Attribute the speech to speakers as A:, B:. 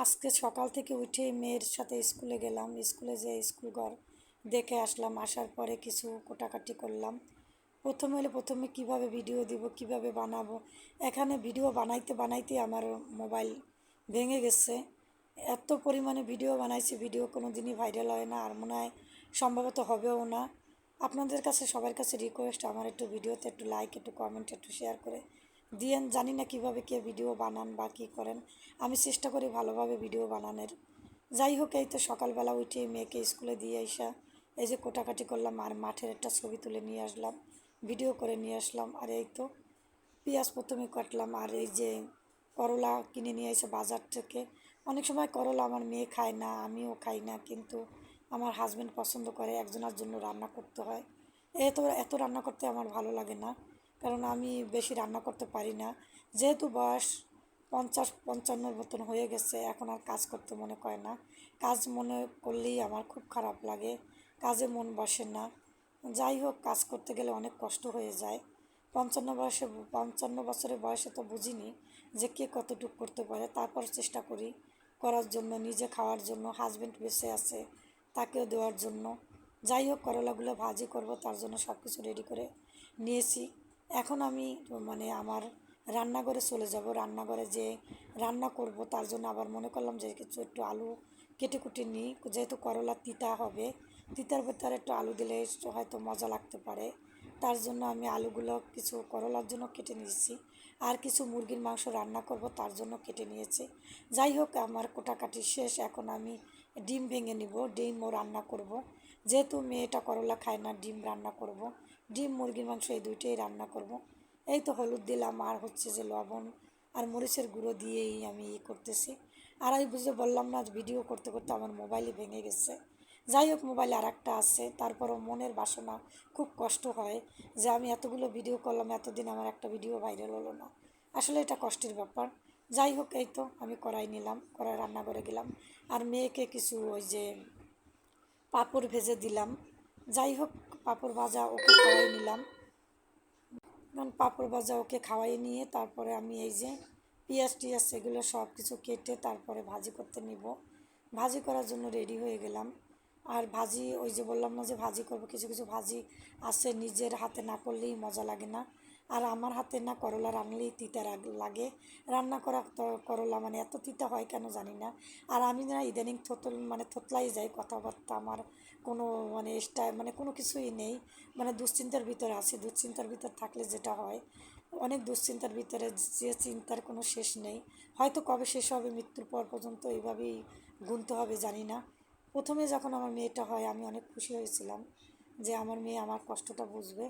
A: আজকে সকাল থেকে উঠে মেয়ের সাথে স্কুলে গেলাম, স্কুলে যেয়ে স্কুল ঘর দেখে আসলাম। আসার পরে কিছু কোটাকাটি করলাম। প্রথমে কিভাবে ভিডিও দিব, কিভাবে বানাবো, এখানে ভিডিও বানাইতে বানাইতে আমার মোবাইল ভেঙে গেছে। এত পরিমাণে ভিডিও বানাইছি, ভিডিও কোনো দিনই ভাইরাল হয় না, আর মনে হয় সম্ভবত হবেও না। আপনাদের কাছে সবার কাছে রিকোয়েস্ট, আমার একটু ভিডিওতে একটু লাইক, একটু কমেন্ট, একটু শেয়ার করে দিয়েন। জানি না কিভাবে কে ভিডিও বানান বা কী করেন, আমি চেষ্টা করি ভালোভাবে ভিডিও বানানোর। যাই হোক, এই তো সকালবেলা উঠে মেয়েকে স্কুলে দিয়ে আসা, এই যে কোটাকাটি করলাম আর মাঠের একটা ছবি তুলে নিয়ে আসলাম, ভিডিও করে নিয়ে আসলাম। আর এই তো পেঁয়াজ প্রথমে কাটলাম, আর এই যে করলা কিনে নিয়ে এসে বাজার থেকে। অনেক সময় করলা আমার মেয়ে খায় না, আমিও খাই না, কিন্তু আমার হাজব্যান্ড পছন্দ করে, একজনের জন্য রান্না করতে হয়। এত এত রান্না করতে আমার ভালো লাগে না, কারণ আমি বেশি রান্না করতে পারি না। যেহেতু বয়স 50-55 মতন হয়ে গেছে, এখন আর কাজ করতে মনে করে না। কাজ মনে করলেই আমার খুব খারাপ লাগে, কাজে মন বসে না। যাই হোক, কাজ করতে গেলে অনেক কষ্ট হয়ে যায়। 55 বছরের বয়সে তো বুঝিনি যে কে কতটুকু করতে পারে, তারপর চেষ্টা করি করার জন্য, নিজে খাওয়ার জন্য। হাজব্যান্ড বেঁচে আছে, তাকেও দেওয়ার জন্য। যাই হোক, করলাগুলো ভাজি করব, তার জন্য সব কিছু রেডি করে নিয়েছি। এখন আমি আমার রান্নাঘরে চলে যাব। রান্নাঘরে যে রান্না করব, তার জন্য আবার মনে করলাম যে কিছু একটু আলু কেটে কুটে নিই, যেহেতু করলা তিতা হবে, তিতার ভেতরে একটু আলু দিলে হয়তো মজা লাগতে পারে। তার জন্য আমি আলুগুলো কিছু করলার জন্য কেটে নিয়েছি, আর কিছু মুরগির মাংস রান্না করব, তার জন্য কেটে নিয়েছি। যাই হোক, আমার কোটাকাটি শেষ। এখন আমি ডিম ভেঙে নিব, ডিমও রান্না করব। যেহেতু মেয়েটা করলা খায় না, ডিম রান্না করব। ডিম, মুরগির মাংস এই দুইটাই রান্না করব। এই তো হলুদ দিলাম, আর হচ্ছে যে লবণ আর মরিচের গুঁড়ো দিয়েই আমি করতেছি। আর আমি বুঝে বললাম না, ভিডিও করতে করতে আমার মোবাইলই ভেঙে গেছে। যাই হোক, মোবাইলে আর একটা আছে, তারপরও মনের বাসনা, খুব কষ্ট হয় যে আমি এতগুলো ভিডিও করলাম, এতদিন আমার একটা ভিডিও ভাইরাল হলো না। আসলে এটা কষ্টের ব্যাপার। যাই হোক, এই তো আমি কড়াই নিলাম, কড়াই রান্না করে গেলাম, আর মেয়েকে কিছু ওই যে পাঁপড় ভেজে দিলাম। যাই হোক, পাঁপড় ভাজা ওকে খাওয়াই নিলাম। পাঁপড় ভাজা ওকে খাওয়াই নিয়ে তারপরে আমি এই যে পেঁয়াজ টিয়াজ সেগুলো সব কিছু কেটে তারপরে ভাজি করতে নিব। ভাজি করার জন্য রেডি হয়ে গেলাম। আর ভাজি, ওই যে বললাম না যে ভাজি করব, কিছু কিছু ভাজি আছে নিজের হাতে না করলেই মজা লাগে না। আর আমার হাতে না করলা রান্নলেই তিতা লাগে। রান্না করা করলা এত তিতা হয় কেন জানি না। আর আমি না ইদানিং থতলাই যাই, কথাবার্তা আমার কোনো কোনো কিছুই নেই। দুশ্চিন্তার ভিতরে আছি। দুশ্চিন্তার ভিতর থাকলে যেটা হয়, অনেক দুশ্চিন্তার ভিতরে, যে চিন্তার কোনো শেষ নেই। হয়তো কবে শেষ হবে, মৃত্যুর পর পর্যন্ত এইভাবেই গুনতে হবে, জানি না। প্রথমে যখন আমার মেয়েটা হয়, আমি অনেক খুশি হয়েছিলাম যে আমার মেয়ে আমার কষ্টটা বুঝবে।